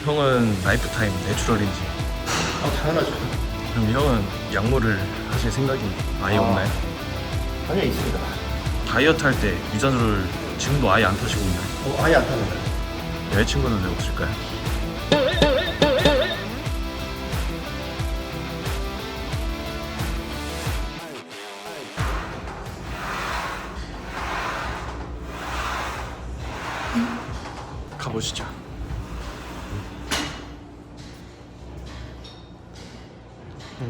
형은 라이프타임 내추럴인지. 당연하죠. 그럼 형은 약물을 하실 생각이 아예 없나요? 당연히 있습니다. 다이어트 할 때 유산소를 지금도 아예 안 타시고 있나요? 아예 안 탑니다. 여자친구는 왜 없을까요? 가보시죠.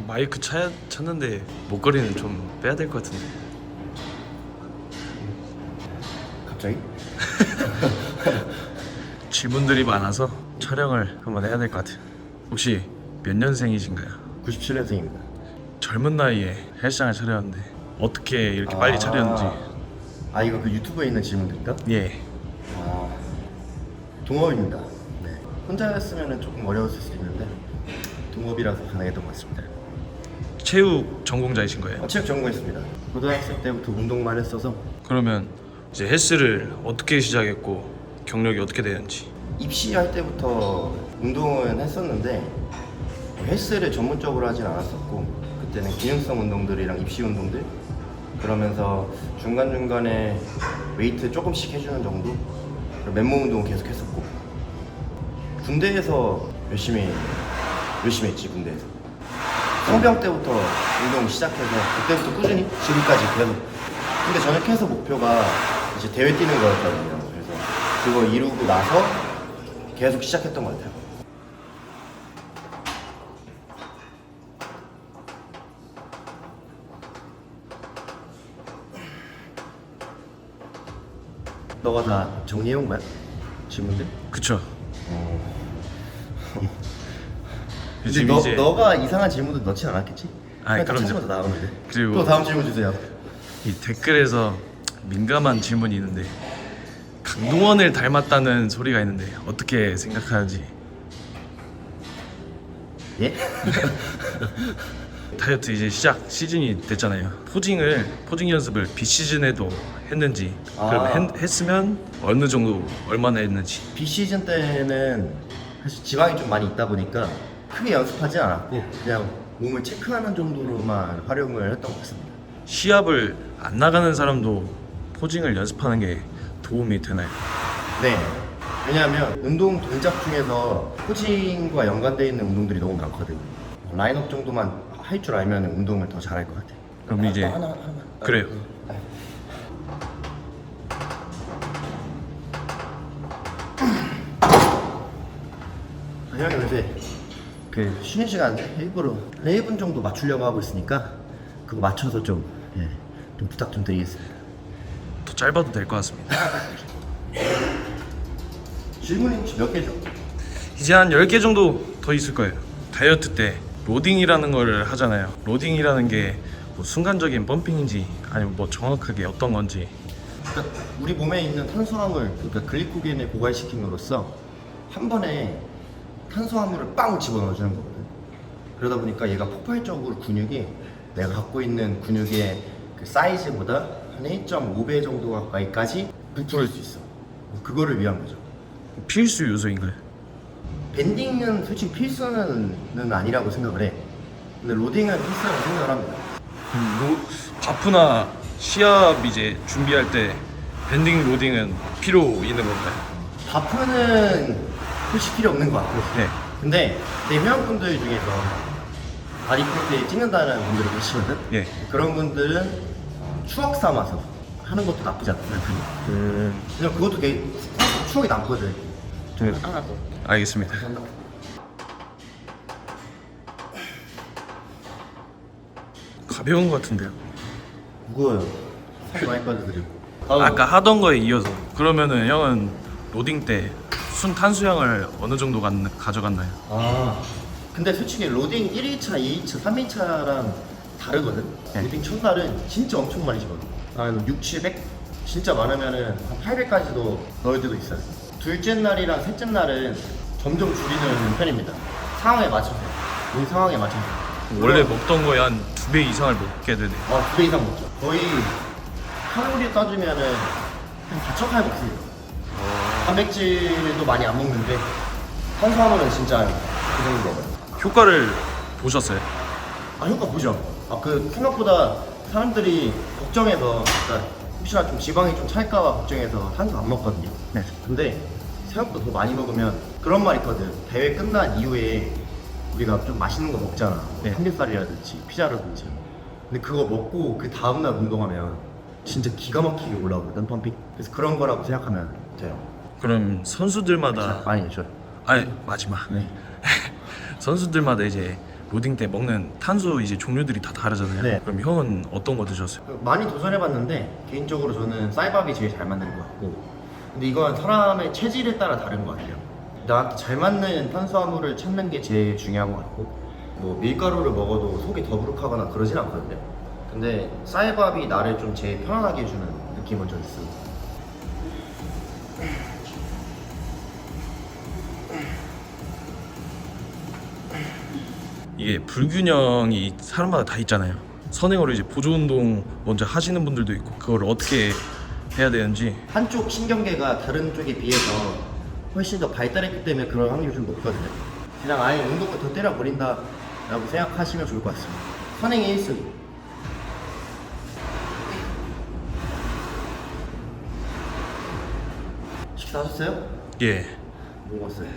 마이크 찾는데 목걸이는 좀 빼야 될 것 같은데. 갑자기? 질문들이 많아서 촬영을 한번 해야 될 것 같아요. 혹시 몇 년생이신가요? 97년생입니다. 젊은 나이에 헬스장을 차렸는데 어떻게 이렇게 빨리 차렸는지. 이거 그 유튜브에 있는 질문들인가? 예. 동업입니다. 네. 혼자였으면 조금 어려웠을 수 있는데 동업이라서 가능했던 것 같습니다. 체육 전공자이신 거예요? 체육 전공했습니다. 고등학생 때부터 운동만 했어서 그러면 이제 헬스를 어떻게 시작했고 경력이 어떻게 되는지. 입시할 때부터 운동은 했었는데 헬스를 전문적으로 하진 않았었고 그때는 기능성 운동들이랑 입시 운동들 그러면서 중간중간에 웨이트 조금씩 해주는 정도 그리고 맨몸 운동은 계속 했었고 군대에서 열심히 했지. 군대에서 성병 때부터 운동 시작해서 그때부터 꾸준히 지금까지 계속 근데 전역해서 목표가 이제 대회 뛰는 거였거든요. 그래서 그거 이루고 나서 계속 시작했던 것 같아요. 너가 다 정리해온 거야? 질문들? 그쵸. 근데 지금 이제 너가 이상한 질문도 넣진 않았겠지? 아니, 그냥 다 그럼요. 처음부터 나오는데. 그리고 또 다음 질문 주세요. 이 댓글에서 민감한 질문이 있는데 강동원을 닮았다는 소리가 있는데 어떻게 생각하는지. 예? 다이어트 이제 시작 시즌이 됐잖아요. 포징 연습을 비시즌에도 했는지 그럼 했으면 어느 정도 얼마나 했는지. 비시즌 때는 사실 지방이 좀 많이 있다 보니까 크게 연습하지 않았고 그냥 몸을 체크하는 정도로만 활용을 했던 것 같습니다. 시합을 안 나가는 사람도 포징을 연습하는 게 도움이 되나요? 네. 왜냐하면 운동 동작 중에서 포징과 연관되어 있는 운동들이 너무 많거든요. 라인업 정도만 할 줄 알면 운동을 더 잘할 것 같아요. 그럼 이제 하나. 그래요. 형이 요새 그 쉬는 시간 일부러 1분 정도 맞추려고 하고 있으니까 그거 맞춰서 좀 부탁 좀 드리겠습니다. 더 짧아도 될 것 같습니다. 질문이 혹시 몇 개죠? 이제 한 10개 정도 더 있을 거예요. 다이어트 때 로딩이라는 걸 하잖아요. 로딩이라는 게 뭐 순간적인 펌핑인지 아니면 뭐 정확하게 어떤 건지. 그러니까 우리 몸에 있는 탄수화물, 그러니까 글리코겐을 고갈시킴으로써 한 번에 탄수화물을 빵 집어넣어주는 거거든. 그러다 보니까 얘가 폭발적으로 근육이 내가 갖고 있는 근육의 그 사이즈보다 한 1.5배 정도 가까이까지 부풀을 수 있어. 그거를 위한 거죠. 필수 요소인가요? 밴딩은 솔직히 필수는 아니라고 생각을 해. 근데 로딩은 필수라고 생각을 합니다. 바프나 시합 이제 준비할 때 밴딩 로딩은 필요 있는 건가요? 바프는 솔직히 필요 없는 것 같고. 네. 근데 내 회원분들 중에서 바디 프로테인 찍는다는 분들이 계시거든? 예. 그런 분들은 추억 삼아서 하는 것도 나쁘지 않다. 그냥 그것도 되게 추억이 남거든. 하나 더. 알겠습니다. 가벼운 것 같은데요. 무거워요. 살 많이 빠져드리고. 아까 하던 거에 이어서 그러면은 형은 로딩 때 순 탄수량을 어느 정도 가져갔나요? 근데 솔직히 로딩 1일차, 2일차, 3일차랑 다르거든? 네. 로딩 첫날은 진짜 엄청 많이 집어넣어. 한 6, 700? 진짜 많으면은 한 800까지도 넣을 때도 있어요. 둘째 날이랑 셋째 날은 점점 줄이는 편입니다. 상황에 맞춰서. 우리 상황에 맞춰서. 원래 먹던 거에 한 2배 이상을 먹게 되네. 2배 이상 먹죠. 거의 칼로리 따지면은 한 4,000칼 먹습니다. 단백질도 많이 안 먹는데 탄수화물은 진짜 그 정도 먹어요. 효과를 보셨어요? 아, 효과 보죠. 생각보다 사람들이 걱정해서, 그러니까 혹시나 좀 지방이 좀 찰까봐 걱정해서 탄수 안 먹거든요. 네. 근데 생각보다 더 많이 먹으면 그런 말 있거든. 대회 끝난 이후에 우리가 좀 맛있는 거 먹잖아. 네. 삼겹살이라든지 피자라든지. 근데 그거 먹고 그 다음날 운동하면 진짜 기가 막히게 올라오거든, 펌핑. 그래서 그런 거라고 생각하면 돼요. 그럼 선수들마다 많이 줘요. 아니 마지막 네. 선수들마다 이제 로딩 때 먹는 탄수 이제 종류들이 다 다르잖아요. 네. 그럼 형은 어떤 거 드셨어요? 많이 도전해봤는데 개인적으로 저는 쌀밥이 제일 잘 맞는 것 같고, 근데 이건 사람의 체질에 따라 다른 것 같아요. 나한테 잘 맞는 탄수화물을 찾는 게 제일 중요한 것 같고, 뭐 밀가루를 먹어도 속이 더부룩하거나 그러진 않거든요. 근데 쌀밥이 나를 좀 제일 편안하게 해주는 느낌은 좀 있습니다. 이게 불균형이 사람마다 다 있잖아요. 선행으로 이제 보조 운동 먼저 하시는 분들도 있고 그걸 어떻게 해야 되는지. 한쪽 신경계가 다른 쪽에 비해서 훨씬 더 발달했기 때문에 그런 확률이 좀 높거든요. 그냥 아예 운동을 더 때려버린다 라고 생각하시면 좋을 것 같습니다. 선행의 1순위. 식사하셨어요? 예, 뭐 먹었어요?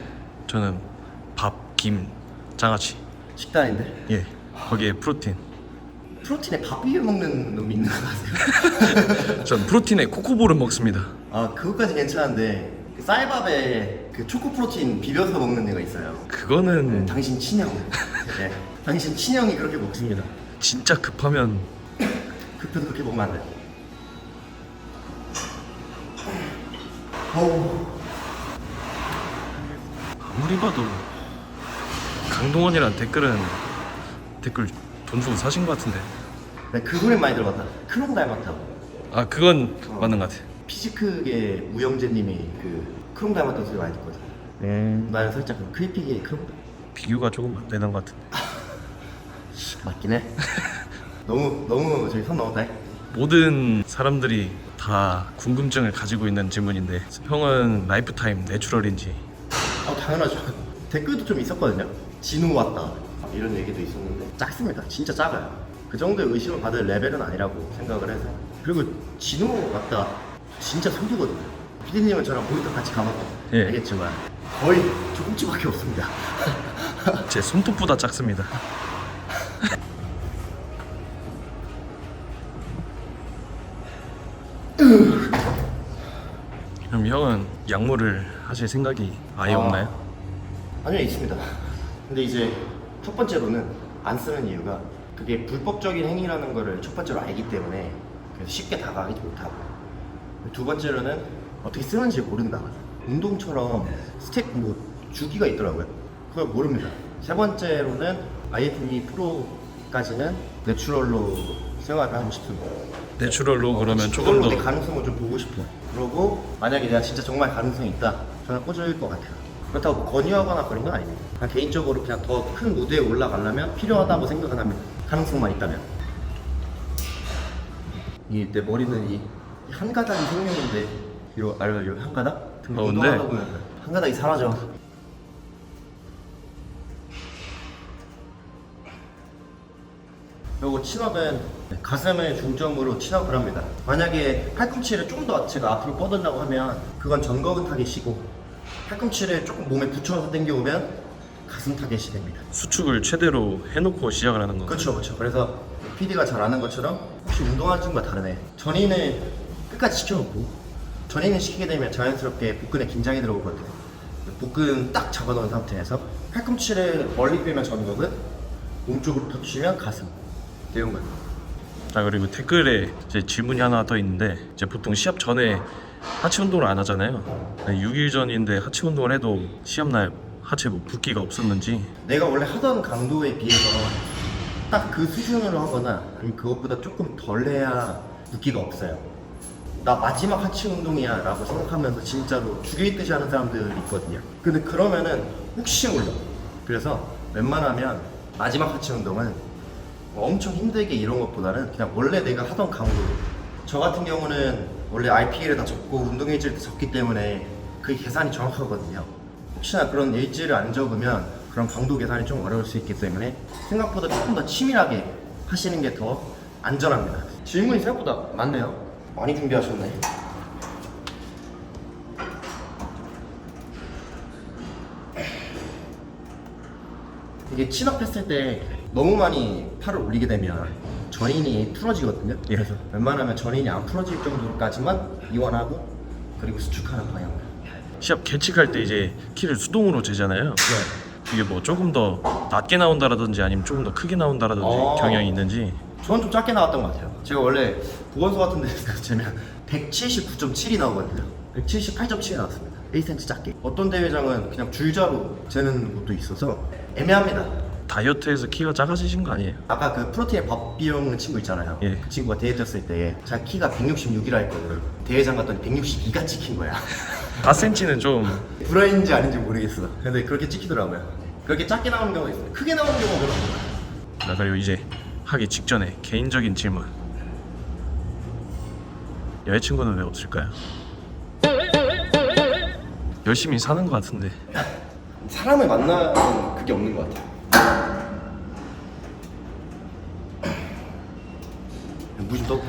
저는 밥, 김, 장아찌. 식단인데? 예, 거기에 프로틴. 프로틴에 밥 위에 먹는 놈이 있는 거 같아요. 전 프로틴에 코코볼을 먹습니다. 아, 그것까지 괜찮은데 그 쌀밥에 그 초코 프로틴 비벼서 먹는 애가 있어요. 그거는 당신 친형. 네. 당신 친형이 그렇게 먹습니다. 진짜 급하면 급해도 그렇게 먹으면 안 돼요. 어우. 아무리 봐도 강동원이란 댓글 돈 주고 사신 것 같은데. 네, 그 소리 많이 들어봤다. 크롱 닮았다고. 아 그건 맞는 것 같아. 피지크계 우영재님이 그 크롱 닮았다는 소리 많이 듣거든. 나는 살짝 그 크리피계 크롱 비교가 조금 안 되는 것 같은데. 맞긴 해. 너무 저기 선 넘었다. 모든 사람들이 다 궁금증을 가지고 있는 질문인데 형은 라이프타임 내추럴인지. 당연하죠. 댓글도 좀 있었거든요. 진우 왔다 이런 얘기도 있었는데 작습니다. 진짜 작아요. 그 정도의 의심을 받을 레벨은 아니라고 생각을 해서. 그리고 진우 왔다 진짜 소두거든요. 피디님은 저랑 모니터 같이 가봤고 예. 알겠지만 거의 조금씩밖에 없습니다. 제 손톱보다 작습니다. 그럼 형은 약물을 하실 생각이 아예 없나요? 아니요, 있습니다. 근데 이제 첫 번째로는 안 쓰는 이유가 그게 불법적인 행위라는 거를 첫 번째로 알기 때문에 그래서 쉽게 다가가지 못하고, 두 번째로는 어떻게 쓰는지 모른다. 운동처럼 스텝 뭐 주기가 있더라고요. 그걸 모릅니다. 세 번째로는 IFBB 프로까지는 내추럴로 생활을 하고 싶습니다. 내추럴로 그러면 조금 그걸로 내 더 가능성을 좀 보고 싶어. 그러고 만약에 내가 진짜 정말 가능성이 있다, 저는 꽂을 것 같아요. 그렇다고 권유하거나 그런 건 아닙니다. 그냥 개인적으로 그냥 더 큰 무대에 올라가려면 필요하다고 생각을 합니다. 가능성만 있다면. 이 내 머리는 이 한 가닥이 생명인데 이거 알죠? 한 가닥? 근데 운동하다 보면 한 가닥이 사라져. 그리고 친업은 가슴을 중점으로 친업을 합니다. 만약에 팔꿈치를 좀 더 제가 앞으로 뻗으려고 하면 그건 전거근 타겟이고, 팔꿈치를 조금 몸에 붙여서 당겨오면 가슴 타겟이 됩니다. 수축을 최대로 해놓고 시작을 하는 건가요? 그렇죠. 그래서 PD가 잘 아는 것처럼 혹시 운동하는 친구가 다르네. 전인을 끝까지 시켜놓고, 전인을 시키게 되면 자연스럽게 복근에 긴장이 들어오거든요. 복근 딱 잡아놓은 상태에서 팔꿈치를 멀리 빼면 전거근, 몸쪽으로 펴주시면 가슴. 이런 거예요. 자, 그리고 댓글에 이제 질문이 하나 더 있는데, 이제 보통 시합 전에 하체 운동을 안 하잖아요. 6일 전인데 하체 운동을 해도 시합날 하체 뭐 붓기가 없었는지. 내가 원래 하던 강도에 비해서 딱 그 수준으로 하거나 아니면 그것보다 조금 덜 해야 붓기가 없어요. 나 마지막 하체 운동이야 라고 생각하면서 진짜로 죽여있듯이 하는 사람들이 있거든요. 근데 그러면은 혹시 몰라. 그래서 웬만하면 마지막 하체 운동은 엄청 힘들게 이런 것보다는 그냥 원래 내가 하던 강도, 저 같은 경우는 원래 RPL을 다 적고 운동일지를 다 적기 때문에 그 계산이 정확하거든요. 혹시나 그런 일지를 안 적으면 그런 강도 계산이 좀 어려울 수 있기 때문에 생각보다 조금 더 치밀하게 하시는 게 더 안전합니다. 질문이 생각보다 많네요. 많이 준비하셨네. 이게 친업했을 때 너무 많이 팔을 올리게 되면 전인이 풀어지거든요. 예. 그래서 웬만하면 전인이 안 풀어질 정도까지만 이완하고 그리고 수축하는 방향으로. 시합 계측할 때 이제 키를 수동으로 재잖아요. 이게 뭐 조금 더 낮게 나온다라든지 아니면 조금 더 크게 나온다라든지 경향이 있는지. 저는 좀 작게 나왔던 것 같아요. 제가 원래 보건소 같은 데서 재면 179.7이 나오거든요. 178.7이 나왔습니다. 1cm 작게. 어떤 대회장은 그냥 줄자로 재는 곳도 있어서 애매합니다. 다이어트에서 키가 작아지신 거 아니에요? 아까 그 프로테인 밥 비용 친구 있잖아요. 예. 그 친구가 대회 떴을 때 자기 키가 166이라 했거든. 대회장 갔더니 162가 찍힌 거야. 4cm는 좀 불화인지 아닌지 모르겠어. 근데 그렇게 찍히더라고요. 그렇게 작게 나오는 경우가 있어요. 크게 나오는 경우가 별로 없어요. 그리고 이제 하기 직전에 개인적인 질문. 여자친구는 왜 없을까요? 열심히 사는 것 같은데. 사람을 만나는 그게 없는 것 같아요. 무슨 떡?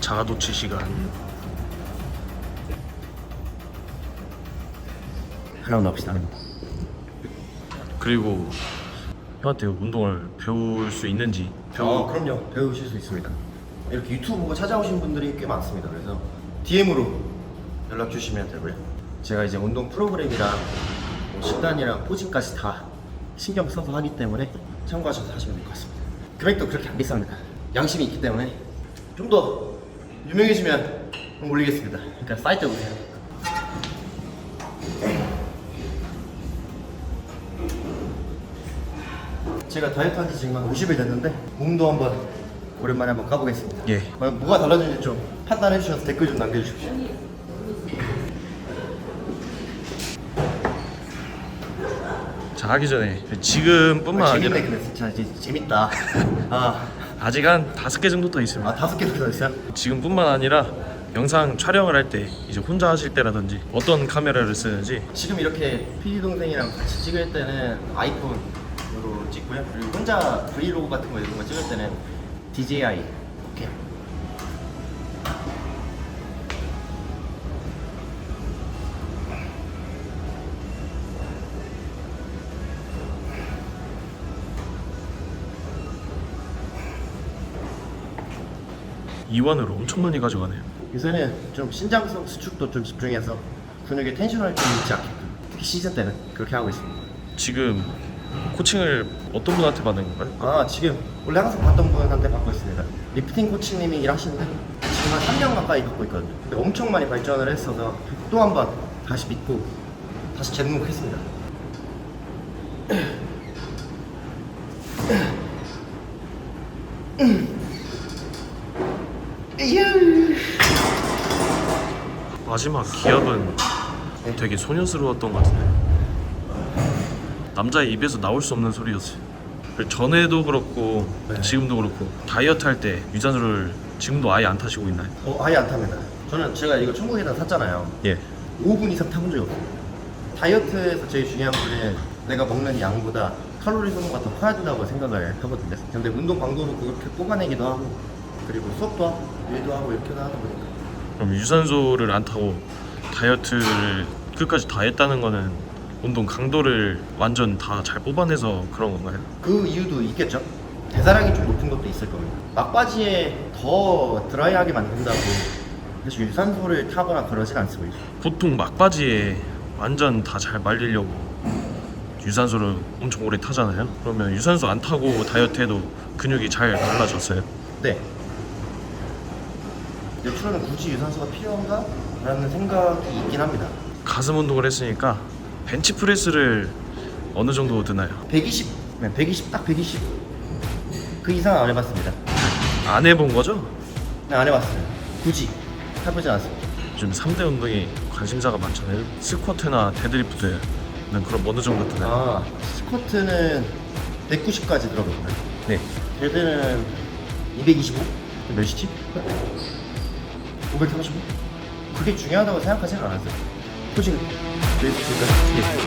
자아도취 시간. 하나 합시다. 그리고 형한테 운동을 배울 수 있는지. 그럼요. 배우실 수 있습니다. 이렇게 유튜브 보고 찾아오신 분들이 꽤 많습니다. 그래서 DM으로 연락 주시면 되고요. 제가 이제 운동 프로그램이랑 뭐 식단이랑 포징까지 다 신경 써서 하기 때문에 참고하셔서 하시면 될 것 같습니다. 금액도 그렇게 안 비쌉니다. 양심이 있기 때문에 좀 더 유명해지면 좀 올리겠습니다. 그러니까 사이트 보세요. 제가 다이어트 한지 지금 한 50일 됐는데 몸도 한번 오랜만에 한번 가보겠습니다. 예. 과연 뭐가 달라졌는지 좀 판단해 주셔서 댓글 좀 남겨주십시오. 자, 하기 전에 지금뿐만 아니라 재밌네. 근데 진짜 이제 재밌다. 아직 한 5개 정도 더 있습니다. 5개 더 있어요? 지금뿐만 아니라 영상 촬영을 할 때 이제 혼자 하실 때라든지 어떤 카메라를 쓰는지. 지금 이렇게 PD 동생이랑 같이 찍을 때는 아이폰으로 찍고요. 그리고 혼자 브이로그 같은 거 이런 거 찍을 때는 DJI. 오케이. 이완으로 엄청 많이 가져가네요. 요새는 좀 신장성 수축도 좀 집중해서 근육에 텐션을 좀 있지 않게끔 특히 시즌 때는 그렇게 하고 있습니다. 지금 코칭을 어떤 분한테 받는 건가요? 지금 원래 항상 봤던 분한테 받고 있습니다. 리프팅 코치님이 일하시는데 지금 한 3년 가까이 받고 있거든요. 근데 엄청 많이 발전을 했어서 또 한 번 다시 믿고 다시 재등록했습니다. 마지막 기합은 되게 소녀스러웠던 것 같은데 남자의 입에서 나올 수 없는 소리였어요. 그리고 전에도 그렇고 지금도 그렇고 다이어트 할 때 유산소를 지금도 아예 안 타시고 있나요? 아예 안 탑니다. 제가 이거 천국에다 샀잖아요. 예. 5분 이상 타본 적이 없어요. 다이어트에서 제일 중요한 거는 내가 먹는 양보다 칼로리 소모가 더 커야 된다고 생각을 하거든요. 근데 운동 강도로 그렇게 뽑아내기도 하고 그리고 수업도 하고 일도 하고 이렇게 하다 보니까 그럼 유산소를 안 타고 다이어트를 끝까지 다 했다는 거는 운동 강도를 완전 다 잘 뽑아내서 그런 건가요? 그 이유도 있겠죠. 대사량이 좀 높은 것도 있을 겁니다. 막바지에 더 드라이하게 만든다고 사실 유산소를 타거나 그러진 않습니다. 보통 막바지에 완전 다 잘 말리려고 유산소를 엄청 오래 타잖아요. 그러면 유산소 안 타고 다이어트 해도 근육이 잘 말라졌어요? 네. 내추럴은 굳이 유산소가 필요한가? 라는 생각이 있긴 합니다. 가슴 운동을 했으니까 벤치프레스를 어느 정도 드나요? 120, 네, 120, 딱 120. 그 이상 안 해봤습니다. 안 해본 거죠? 네, 안 해봤어요. 굳이 해보지 않았습니다. 요즘 3대 운동에 관심사가 많잖아요. 스쿼트나 데드리프트는 그럼 어느 정도 드나요? 스쿼트는 190까지 들어갔나요? 네. 데드는 225? 몇이지? 535? 그게 중요하다고 생각하지는 않았어요. 솔직히 네, 그러니까